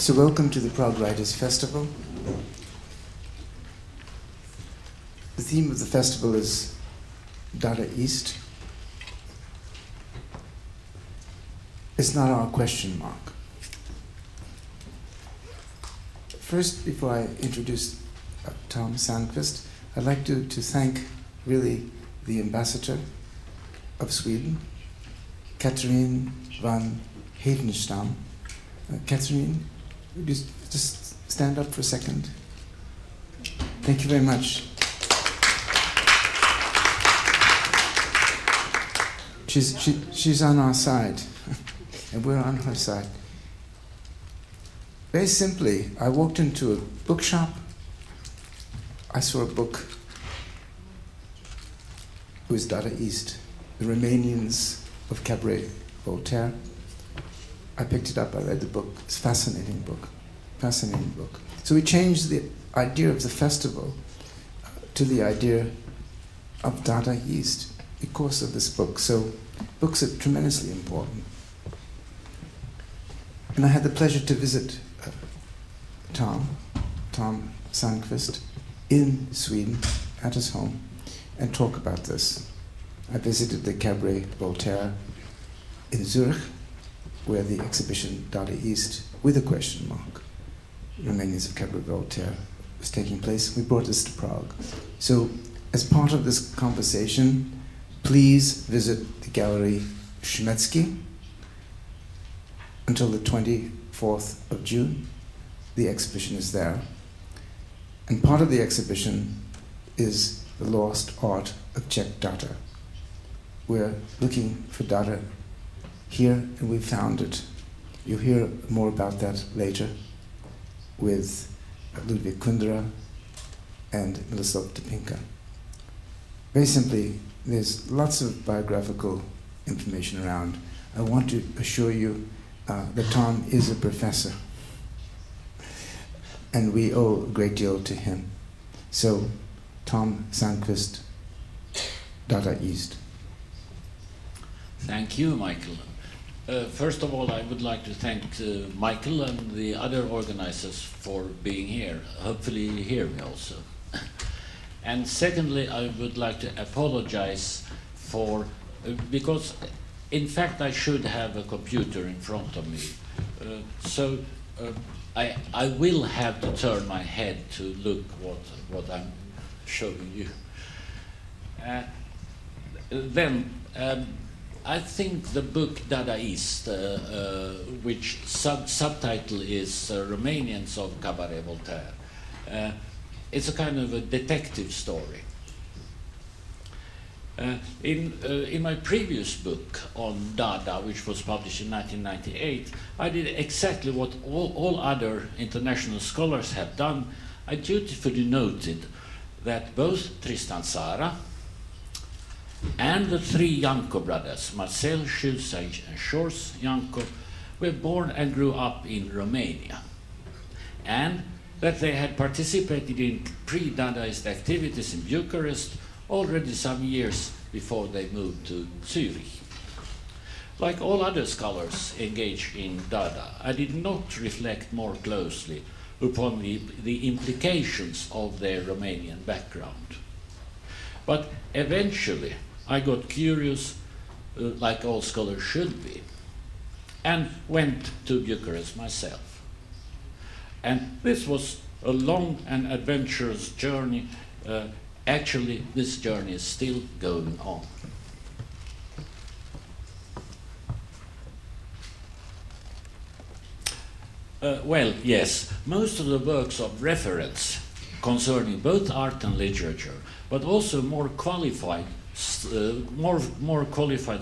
So welcome to the Prague Writers Festival. The theme of the festival is Dada East. It's not our question mark. First, before I introduce Tom Sandquist, I'd like to thank really the ambassador of Sweden, Catherine van Hedenstam. Catherine, would you just stand up for a second? Thank you very much. She's on our side, and we're on her side. Very simply, I walked into a bookshop. I saw a book. It was Dada East, the Romanians of Cabaret Voltaire. I picked it up, I read the book. It's a fascinating book, fascinating book. So we changed the idea of the festival to the idea of Dada East because of this book. So books are tremendously important. And I had the pleasure to visit Tom Sandquist in Sweden at his home and talk about this. I visited the Cabaret Voltaire in Zurich, where the exhibition Dada East, with a question mark, Romanians of Cabaret Voltaire, was taking place. We brought this to Prague. So as part of this conversation, please visit the Gallery Schmetsky until the 24th of June. The exhibition is there. And part of the exhibition is the lost art of Czech Dada. We're looking for Dada here, and we found it. You'll hear more about that later with Ludwig Kundera and Miloslav Topinka. Very simply, there's lots of biographical information around. I want to assure you that Tom is a professor, and we owe a great deal to him. So, Tom Sandquist, Dada East. Thank you, Michael. First of all, I would like to thank Michael and the other organizers for being here. Hopefully you hear me also. And secondly, I would like to apologize for, because in fact I should have a computer in front of me. So I will have to turn my head to look what I'm showing you. I think the book Dada East, which subtitle is Romanians of Cabaret Voltaire, it's a kind of a detective story. In my previous book on Dada, which was published in 1998, I did exactly what all other international scholars have done. I dutifully noted that both Tristan Tzara and the three Janko brothers, Marcel, Schulze, and George Janko, were born and grew up in Romania, and that they had participated in pre-Dadaist activities in Bucharest already some years before they moved to Zurich. Like all other scholars engaged in Dada, I did not reflect more closely upon the implications of their Romanian background. But eventually, I got curious, like all scholars should be, and went to Bucharest myself. And this was a long and adventurous journey. Actually, this journey is still going on. Well, yes, most of the works of reference concerning both art and literature, but also more qualified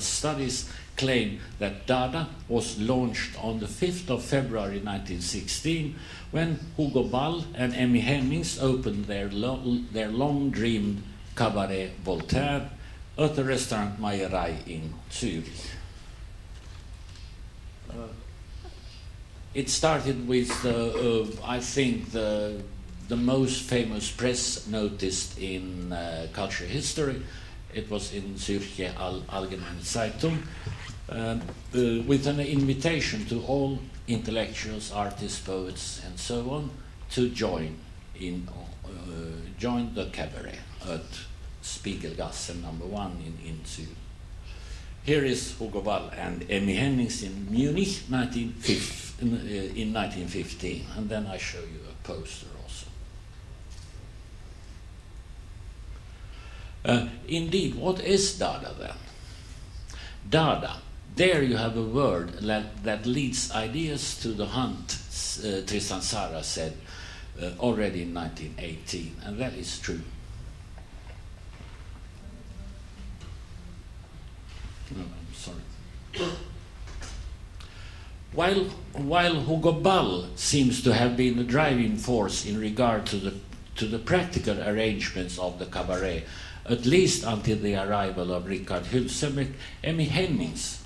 studies claim that Dada was launched on the 5th of February 1916 when Hugo Ball and Emmy Hemmings opened their long-dreamed Cabaret Voltaire at the restaurant Meierei in Zurich. It started with, I think, the most famous press noticed in culture history. It was in Zürcher Allgemeine Zeitung, with an invitation to all intellectuals, artists, poets, and so on to join the cabaret at Spiegelgasse #1 in Zurich. Here is Hugo Ball and Emmy Hennings in Munich in 1915, and then I show you a poster also. Indeed, what is Dada then? Dada, there you have a word that leads ideas to the hunt, Tristan Tzara said already in 1918, and that is true. No, I'm sorry. While Hugo Ball seems to have been the driving force in regard to the practical arrangements of the cabaret, at least until the arrival of Richard Hülsenbeck, Emmy Hennings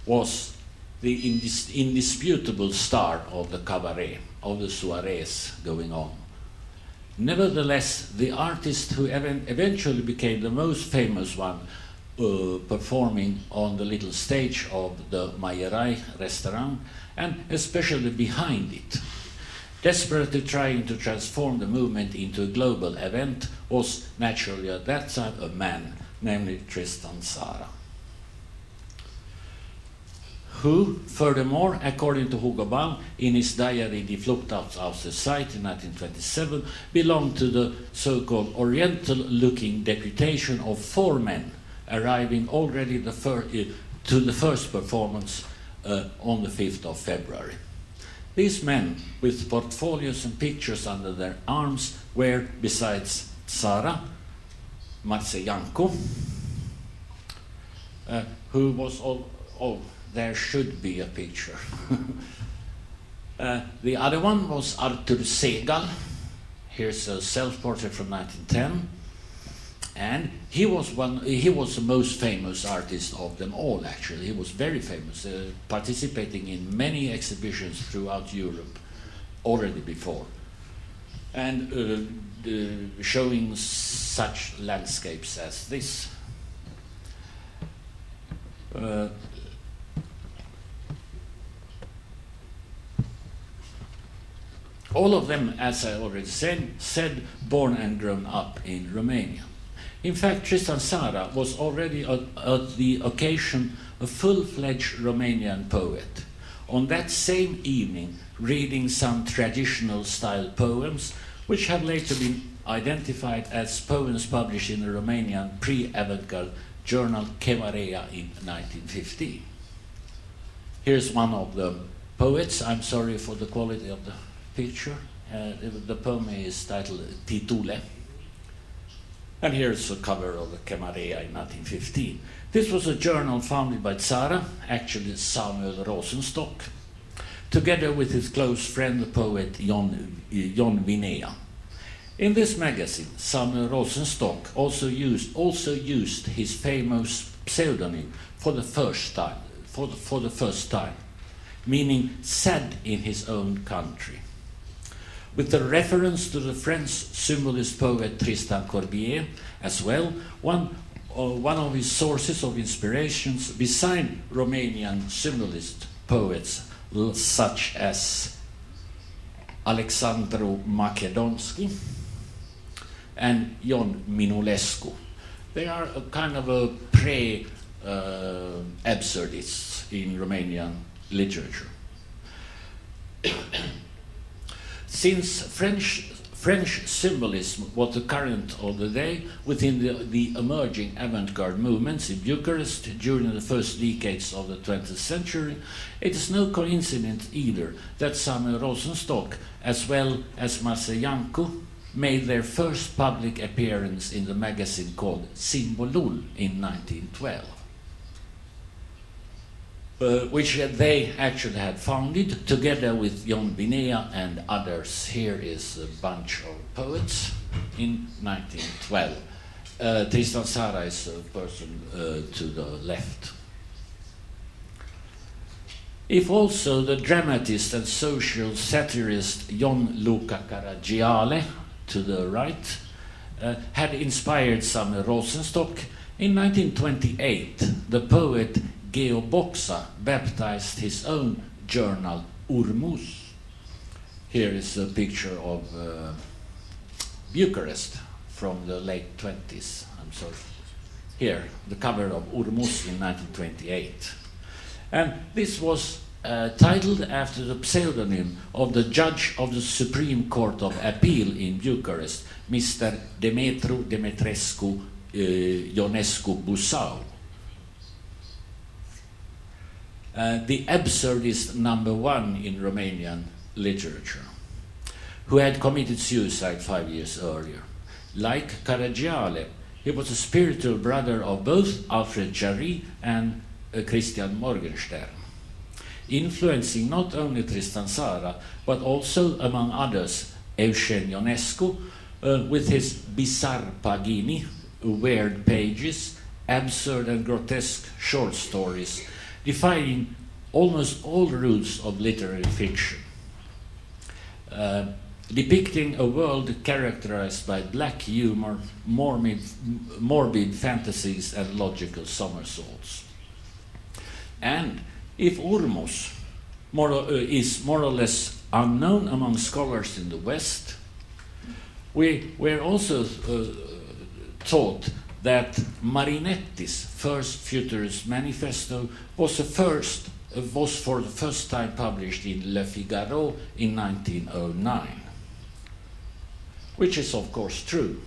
was the indisputable star of the cabaret, of the soirees going on. Nevertheless, the artist who eventually became the most famous one, performing on the little stage of the Meierei restaurant, and especially behind it, desperately trying to transform the movement into a global event, was naturally at that time a man, namely Tristan Tzara, who, furthermore, according to Hugo Ball, in his diary Die Flucht aus der Zeit in 1927, belonged to the so-called oriental-looking deputation of 4 men, arriving already to the first performance on the 5th of February. These men, with portfolios and pictures under their arms, were, besides Tzara, Marsejanko, who was there should be a picture. The other one was Artur Segal. Here's a self-portrait from 1910. And he was the most famous artist of them all, actually. He was very famous, participating in many exhibitions throughout Europe already before, and showing such landscapes as this. All of them, as I already said, born and grown up in Romania. In fact, Tristan Tzara was already at the occasion a full-fledged Romanian poet. On that same evening, reading some traditional-style poems, which have later been identified as poems published in the Romanian pre-avant-garde journal Chemarea in 1915. Here's one of the poets. I'm sorry for the quality of the picture. The poem is titled Titule. And here's a cover of the Chemarea in 1915. This was a journal founded by Tzara, actually Samuel Rosenstock, together with his close friend, the poet Jon Vinea. In this magazine, Samuel Rosenstock also used his famous pseudonym for the first time, meaning "sad in his own country." With the reference to the French symbolist poet Tristan Corbière as well, one of his sources of inspirations beside Romanian symbolist poets such as Alexandru Macedonski and Ion Minulescu. They are a kind of a pre-absurdists in Romanian literature. Since French symbolism was the current of the day within the emerging avant-garde movements in Bucharest during the first decades of the 20th century, it is no coincidence either that Samuel Rosenstock, as well as Marsejanko, made their first public appearance in the magazine called Symbolul in 1912. Which they actually had founded together with Jon Vinea and others. Here is a bunch of poets in 1912. Tristan Tzara is a person to the left. If also the dramatist and social satirist Jon Luca Caragiale, to the right, had inspired Samuel Rosenstock, in 1928 the poet Georg Boxa baptized his own journal, Urmus. Here is a picture of Bucharest from the late 20s. I'm sorry. Here, the cover of Urmus in 1928. And this was titled after the pseudonym of the judge of the Supreme Court of Appeal in Bucharest, Mr. Demetru Demetrescu Ionescu Busau. The absurdist #1 in Romanian literature, who had committed suicide 5 years earlier. Like Caragiale, he was a spiritual brother of both Alfred Jarry and Christian Morgenstern, influencing not only Tristan Tzara, but also, among others, Eugen Ionescu, with his bizarre pagini, weird pages, absurd and grotesque short stories, defying almost all rules of literary fiction, depicting a world characterized by black humor, morbid fantasies, and logical somersaults. And if Urmus is more or less unknown among scholars in the West, we were also taught that Marinetti's first Futurist Manifesto was for the first time published in Le Figaro in 1909, which is of course true.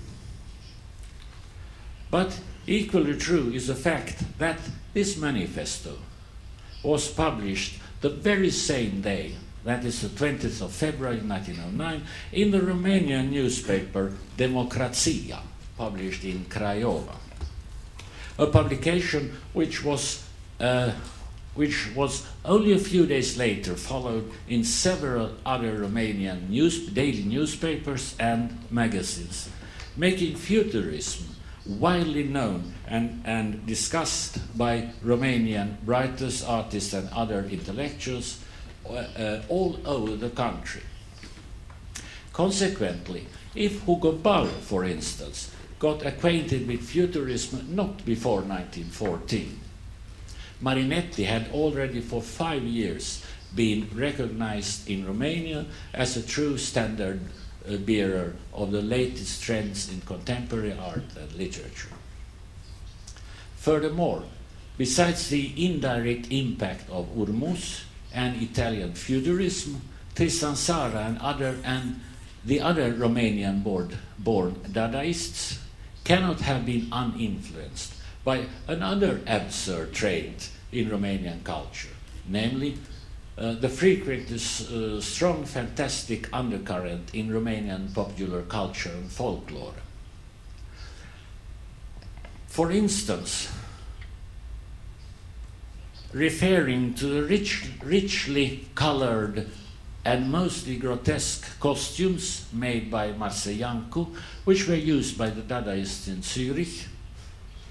But equally true is the fact that this manifesto was published the very same day, that is the 20th of February 1909, in the Romanian newspaper Democrația, published in Craiova, a publication which was only a few days later followed in several other Romanian daily newspapers and magazines, making futurism widely known and discussed by Romanian writers, artists, and other intellectuals all over the country. Consequently, if Hugo Ball, for instance, got acquainted with futurism not before 1914, Marinetti had already for 5 years been recognized in Romania as a true standard bearer of the latest trends in contemporary art and literature. Furthermore, besides the indirect impact of Urmus and Italian futurism, Tristan Tzara and the other Romanian-born Dadaists cannot have been uninfluenced by another absurd trait in Romanian culture, namely the frequently strong fantastic undercurrent in Romanian popular culture and folklore. For instance, referring to the richly colored and mostly grotesque costumes made by Marseillancu, which were used by the Dadaists in Zurich.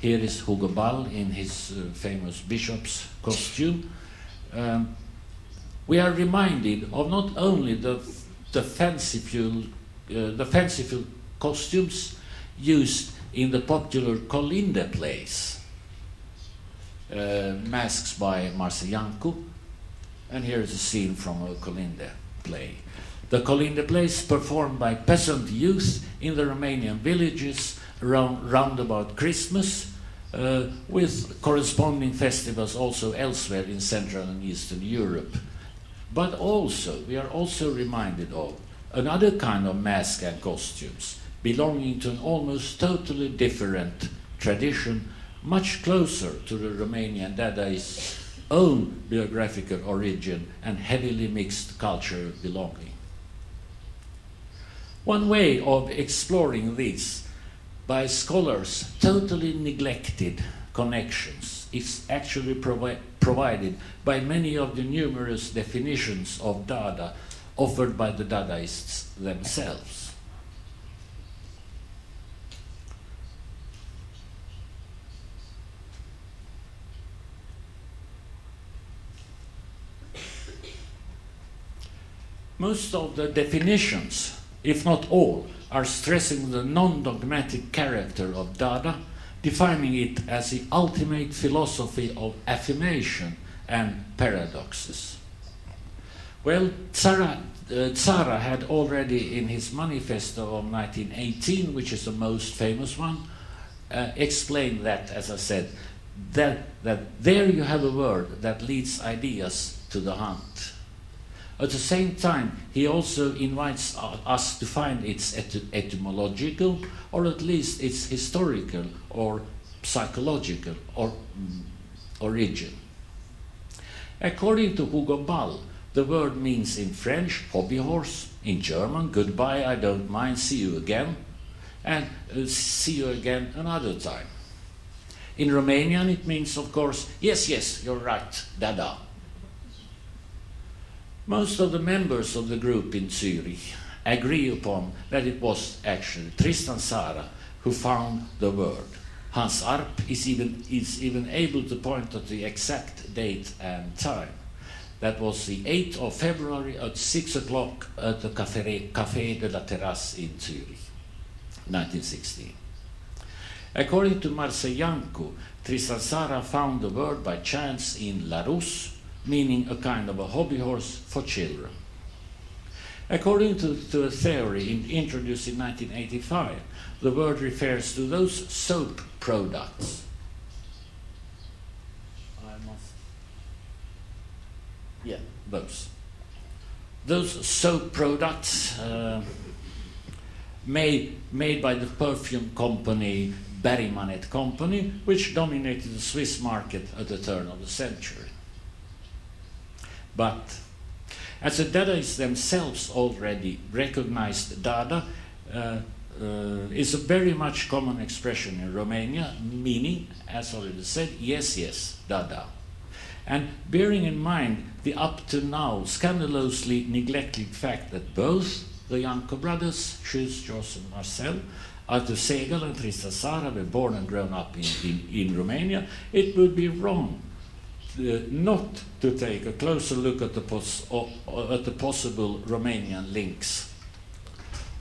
Here is Hugo Ball in his famous bishop's costume. We are reminded of not only the fanciful costumes used in the popular Colinde plays, masks by Marseillancu, and here is a scene from a Colinde play. The Colinde plays performed by peasant youth in the Romanian villages round about Christmas, with corresponding festivals also elsewhere in Central and Eastern Europe. But also, we are also reminded of another kind of mask and costumes belonging to an almost totally different tradition, much closer to the Romanian Dadaists' own biographical origin and heavily mixed cultural belonging. One way of exploring these by scholars totally neglected connections is actually provided by many of the numerous definitions of Dada offered by the Dadaists themselves. Most of the definitions, if not all, are stressing the non-dogmatic character of Dada, defining it as the ultimate philosophy of affirmation and paradoxes. Well, Tzara had already in his manifesto of 1918, which is the most famous one, explained that, as I said, that there you have a word that leads ideas to the hunt. At the same time, he also invites us to find its etymological, or at least its historical or psychological origin. According to Hugo Ball, the word means in French, hobby horse, in German, goodbye, I don't mind, see you again, and see you again another time. In Romanian, it means, of course, yes, yes, you're right, Dada. Most of the members of the group in Zurich agree upon that it was actually Tristan Tzara who found the word. Hans Arp is even able to point at the exact date and time. That was the 8th of February at 6 o'clock at the Café de la Terrasse in Zurich, 1916. According to Marseillanco, Tristan Tzara found the word by chance in La Rousse, meaning a kind of a hobby horse for children. According to a theory introduced in 1985, the word refers to those soap products. Those soap products made by the perfume company Berry-Manet Company, which dominated the Swiss market at the turn of the century. But as the Dadaists themselves already recognized, Dada is a very much common expression in Romania, meaning, as already said, yes, yes, Dada. And bearing in mind the up to now scandalously neglected fact that both the Janko brothers, Schütz, Jos and Marcel, Artur Segal and Tristan Tzara were born and grown up in Romania, it would be wrong not to take a closer look at the possible Romanian links,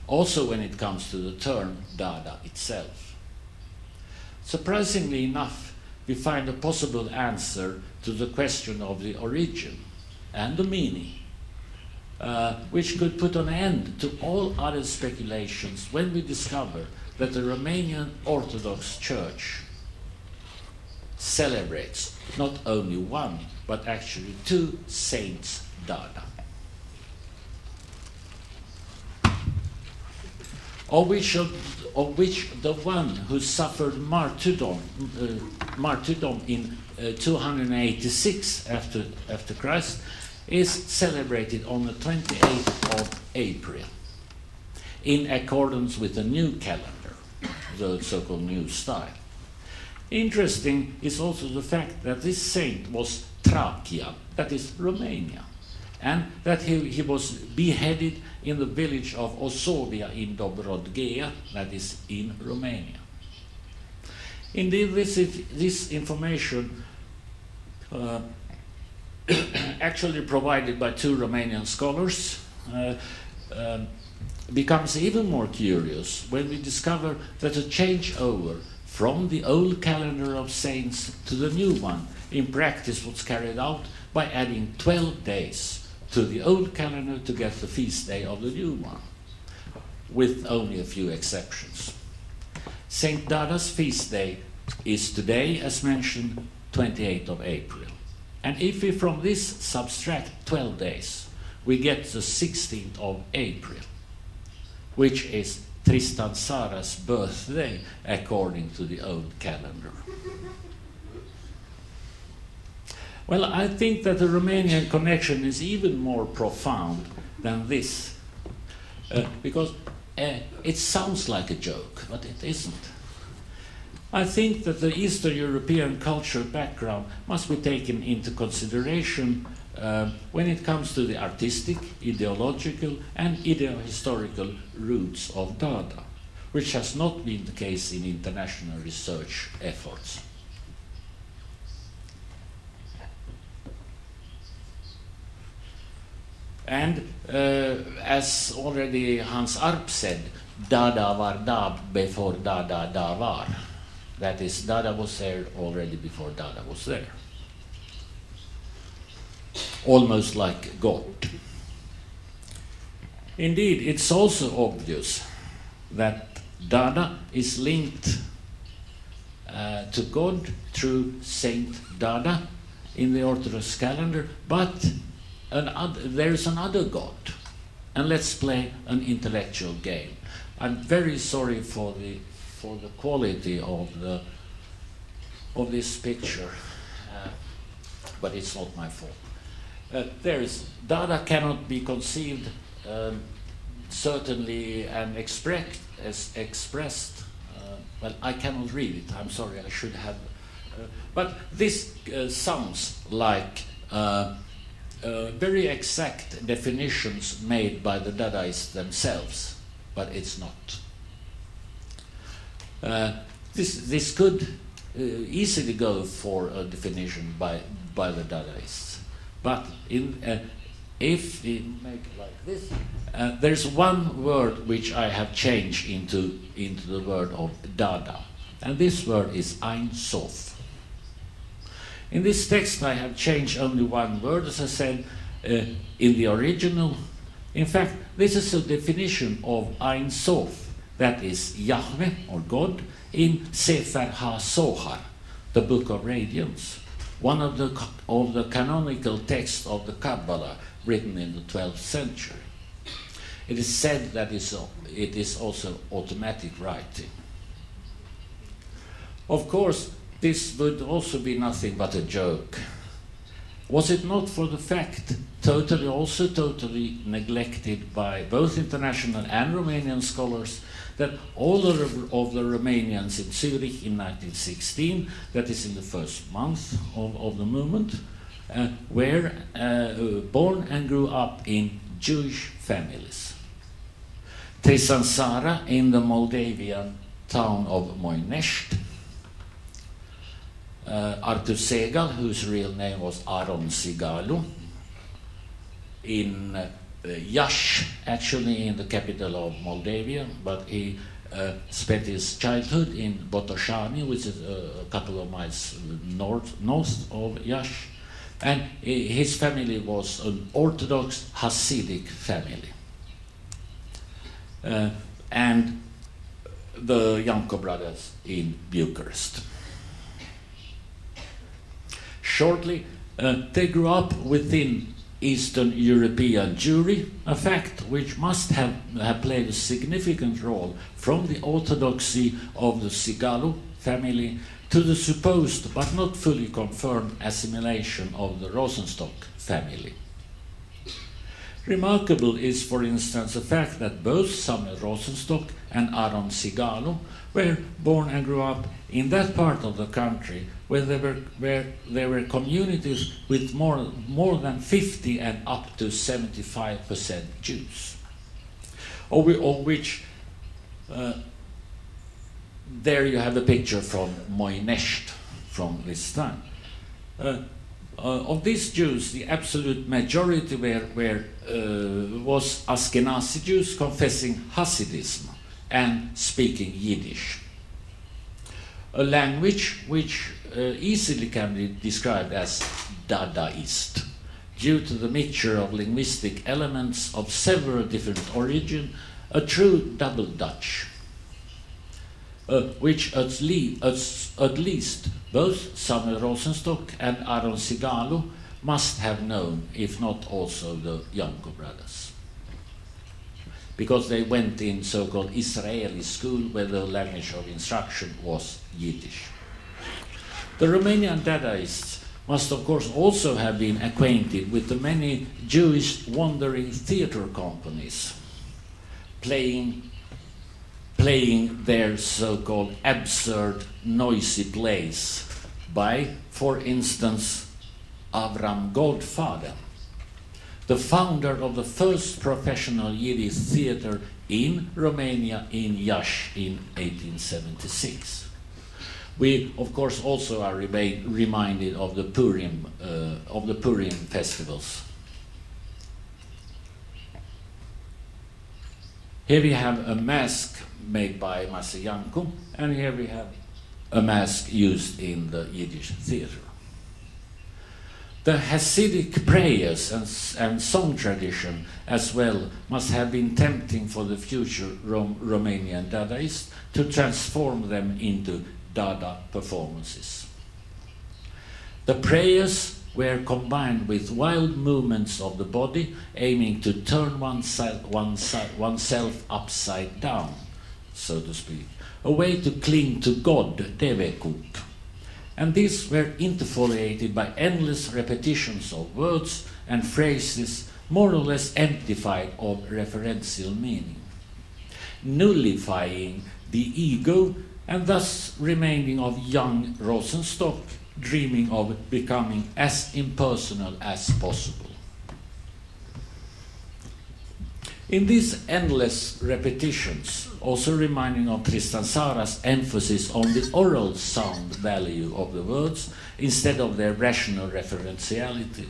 also when it comes to the term Dada itself. Surprisingly enough, we find a possible answer to the question of the origin and the meaning, which could put an end to all other speculations when we discover that the Romanian Orthodox Church celebrates not only one, but actually two saints Dada, of which the one who suffered martyrdom in 286 after Christ is celebrated on the 28th of April, in accordance with the new calendar, the so-called new style. Interesting is also the fact that this saint was Thracian, that is Romania, and that he was beheaded in the village of Osovia in Dobrodgea, that is in Romania. Indeed, this information actually provided by two Romanian scholars becomes even more curious when we discover that a changeover from the old calendar of saints to the new one in practice was carried out by adding 12 days to the old calendar to get the feast day of the new one, with only a few exceptions. Saint Dada's feast day is today, as mentioned, 28th of April. And if we from this subtract 12 days, we get the 16th of April, which is Tristan Tzara's birthday according to the old calendar. Well, I think that the Romanian connection is even more profound than this, because it sounds like a joke, but it isn't. I think that the Eastern European cultural background must be taken into consideration when it comes to the artistic, ideological, and ideo-historical roots of Dada, which has not been the case in international research efforts. And as already Hans Arp said, Dada var da before Dada da var. That is, Dada was there already before Dada was there. Almost like God. Indeed, it's also obvious that Dada is linked to God through Saint Dada in the Orthodox calendar, but there is another God. And let's play an intellectual game. I'm very sorry for the quality of this picture, but it's not my fault. Dada cannot be conceived certainly and expressed. Well, I cannot read it. I'm sorry. I should have. But this sounds like very exact definitions made by the Dadaists themselves, but it's not. This could easily go for a definition by the Dadaists, but if we make it like this, there's one word which I have changed into the word of Dada, and this word is Ein Sof. In this text I have changed only one word, as I said, in the original. In fact, this is a definition of Ein Sof, that is Yahweh, or God, in Sefer HaSohar, the Book of Radiance, one of the canonical texts of the Kabbalah, written in the 12th century. It is said that it is also automatic writing. Of course, this would also be nothing but a joke. Was it not for the fact, totally neglected by both international and Romanian scholars, that all of the Romanians in Zurich in 1916, that is in the first month of the movement, were born and grew up in Jewish families. Trisansara in the Moldavian town of Moinești, Artur Segal, whose real name was Aron Sigalu, in Iași, actually in the capital of Moldavia, but he spent his childhood in Botoșani, which is a couple of miles north of Iași, and his family was an Orthodox Hasidic family. And the Janko brothers in Bucharest. Shortly, they grew up within Eastern European Jewry, a fact which must have played a significant role from the orthodoxy of the Sigalu family to the supposed but not fully confirmed assimilation of the Rosenstock family. Remarkable is, for instance, the fact that both Samuel Rosenstock and Aron Sigalu were born and grew up in that part of the country where there were communities with more than 50 and up to 75% Jews, of which there you have a picture from Moinești from this time. Of these Jews, the absolute majority was Ashkenazi Jews confessing Hasidism and speaking Yiddish, a language which easily can be described as Dada East, due to the mixture of linguistic elements of several different origins, a true double Dutch, which at least both Samuel Rosenstock and Aron Sigalu must have known, if not also the Janko brothers, because they went in so-called Israeli school where the language of instruction was Yiddish. The Romanian Dadaists must of course also have been acquainted with the many Jewish wandering theater companies playing their so-called absurd, noisy plays by, for instance, Avram Goldfaden, the founder of the first professional Yiddish theater in Romania in Iași in 1876. We, of course, also are reminded of the Purim festivals. Here we have a mask made by Janko, and here we have a mask used in the Yiddish theater. The Hasidic prayers and song tradition as well must have been tempting for the future Romanian Dadaists to transform them into Dada performances. The prayers were combined with wild movements of the body, aiming to turn oneself upside down, so to speak, a way to cling to God, Devekuk. And these were interfoliated by endless repetitions of words and phrases more or less emptified of referential meaning, nullifying the ego and thus remaining of young Rosenstock, dreaming of becoming as impersonal as possible. In these endless repetitions, also reminding of Tristan Tzara's emphasis on the oral sound value of the words instead of their rational referentiality,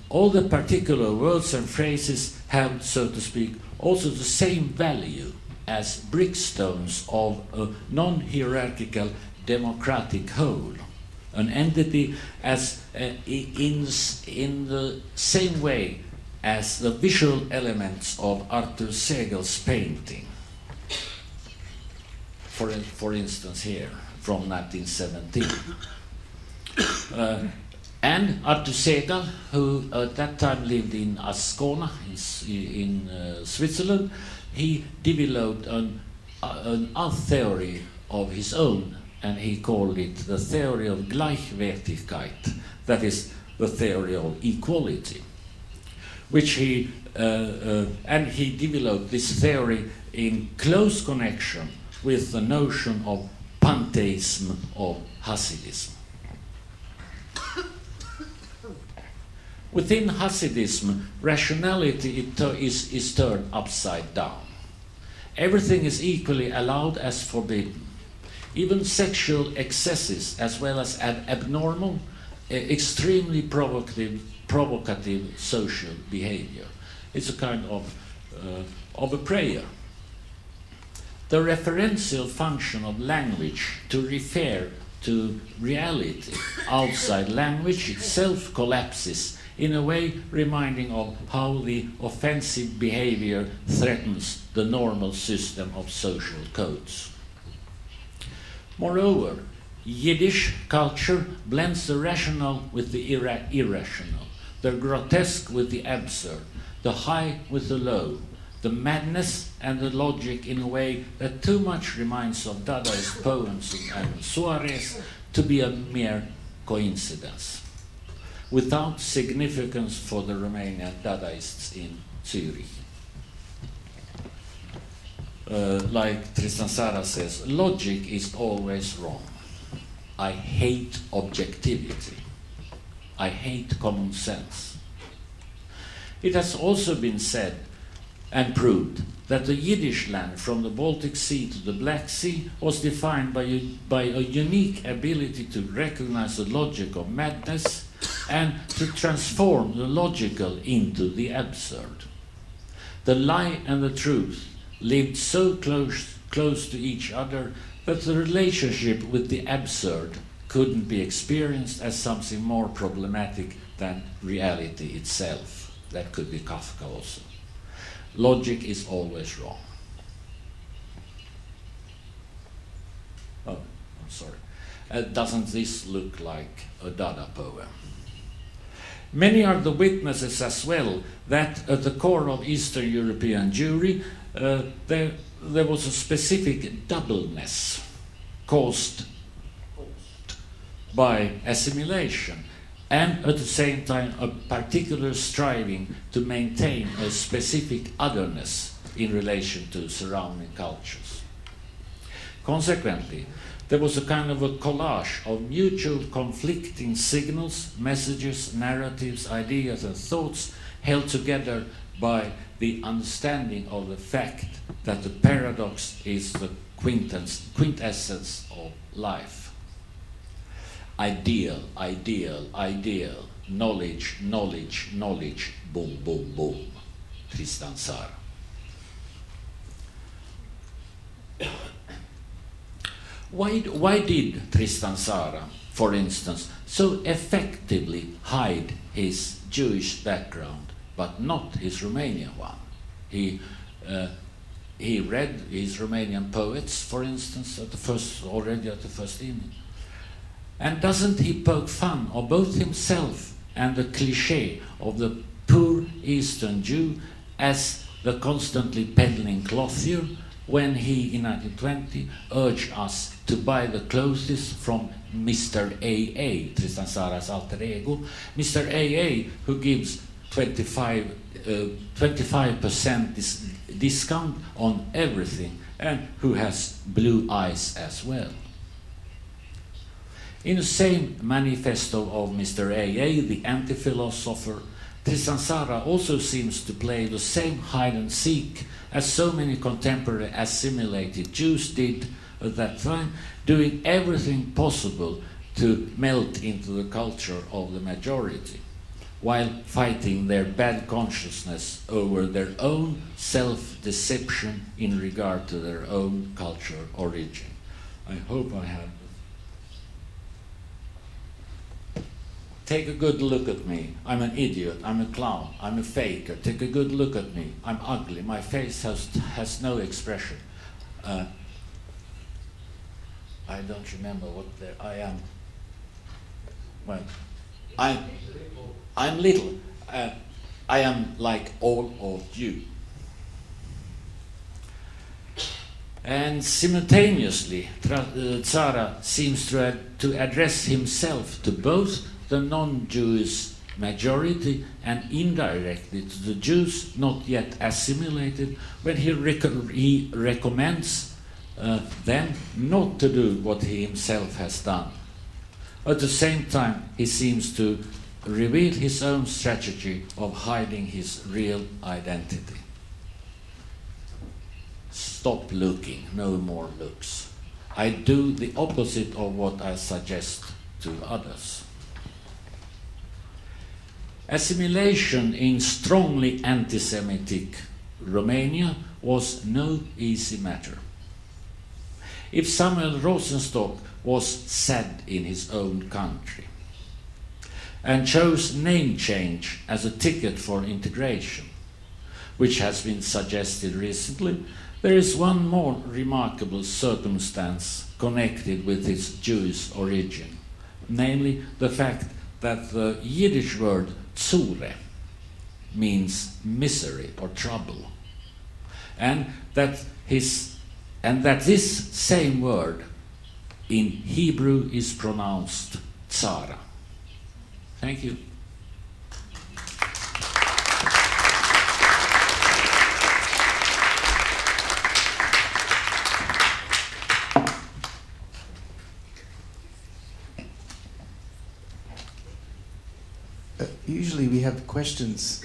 all the particular words and phrases have, so to speak, also the same value as brickstones of a non-hierarchical democratic whole, an entity as in the same way as the visual elements of Arthur Segal's painting, for instance here, from 1917. And Arthur Segal, who at that time lived in Ascona in Switzerland, he developed an art theory of his own, and he called it the theory of Gleichwertigkeit, that is, the theory of equality, which he developed this theory in close connection with the notion of pantheism of Hasidism. Within Hasidism, rationality is turned upside down. Everything is equally allowed as forbidden. Even sexual excesses, as well as abnormal, extremely provocative social behavior. It's a kind of a prayer. The referential function of language to refer to reality outside language itself collapses in a way reminding of how the offensive behavior threatens the normal system of social codes. Moreover, Yiddish culture blends the rational with the irrational, the grotesque with the absurd, the high with the low, the madness and the logic in a way that too much reminds of Dadaist poems and soirees to be a mere coincidence, without significance for the Romanian Dadaists in Zurich. Like Tristan Tzara says, logic is always wrong. I hate objectivity. I hate common sense. It has also been said and proved that the Yiddish land from the Baltic Sea to the Black Sea was defined by a unique ability to recognize the logic of madness and to transform the logical into the absurd. The lie and the truth lived so close to each other that the relationship with the absurd couldn't be experienced as something more problematic than reality itself. That could be Kafka also. Logic is always wrong. Oh, I'm sorry. Doesn't this look like a Dada poem? Many are the witnesses as well that at the core of Eastern European Jewry there was a specific doubleness caused by assimilation, and at the same time a particular striving to maintain a specific otherness in relation to surrounding cultures. Consequently, there was a kind of a collage of mutual conflicting signals, messages, narratives, ideas and thoughts held together by the understanding of the fact that the paradox is the quintessence of life. Ideal, ideal, ideal, knowledge, knowledge, knowledge, boom, boom, boom. Tristan Tzara. Why did Tristan Tzara, for instance, so effectively hide his Jewish background, but not his Romanian one? He read his Romanian poets, for instance, already at the first evening. And doesn't he poke fun of both himself and the cliché of the poor Eastern Jew as the constantly peddling clothier, when he, in 1920, urged us to buy the clothes from Mr. A.A., Tristan Tzara's alter ego, Mr. A.A., who gives 25% discount on everything, and who has blue eyes as well. In the same manifesto of Mr. A.A., the anti-philosopher, Tristan Tzara also seems to play the same hide-and-seek as so many contemporary assimilated Jews did at that time, doing everything possible to melt into the culture of the majority, while fighting their bad consciousness over their own self-deception in regard to their own cultural origin. I hope I have. Take a good look at me. I'm an idiot. I'm a clown. I'm a faker. Take a good look at me. I'm ugly. My face has no expression. I don't remember what I am. Well, I'm little. I am like all of you. And simultaneously, Tzara seems to address himself to both the non-Jewish majority and indirectly to the Jews not yet assimilated, when he recommends them not to do what he himself has done. At the same time, he seems to reveal his own strategy of hiding his real identity. Stop looking, no more looks. I do the opposite of what I suggest to others. Assimilation in strongly anti-Semitic Romania was no easy matter. If Samuel Rosenstock was sad in his own country and chose name change as a ticket for integration, which has been suggested recently, there is one more remarkable circumstance connected with his Jewish origin, namely the fact that the Yiddish word tzure means misery or trouble, and that this same word in Hebrew is pronounced tzara. Thank you. Usually we have questions.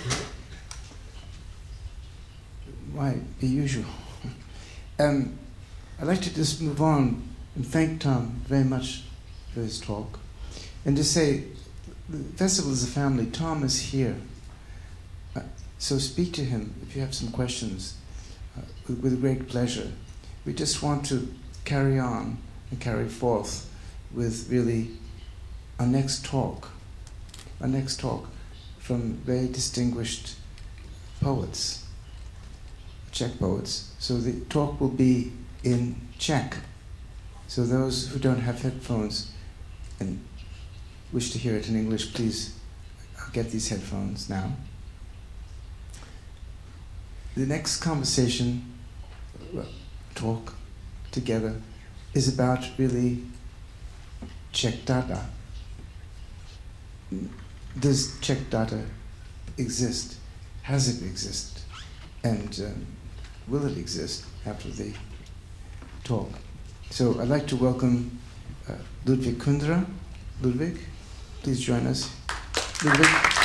Why, the usual. I'd like to just move on and thank Tom very much for his talk. And to say, the festival is a family. Tom is here. So speak to him if you have some questions with great pleasure. We just want to carry on and carry forth with really our next talk from very distinguished poets, Czech poets. So the talk will be in Czech. So those who don't have headphones and wish to hear it in English, please get these headphones now. The next conversation, talk together, is about really Czech Dada. Does Czech Dada exist? Has it exist? And will it exist after the talk? So I'd like to welcome Ludwig Kundra. Ludwig, please join us. Ludwig.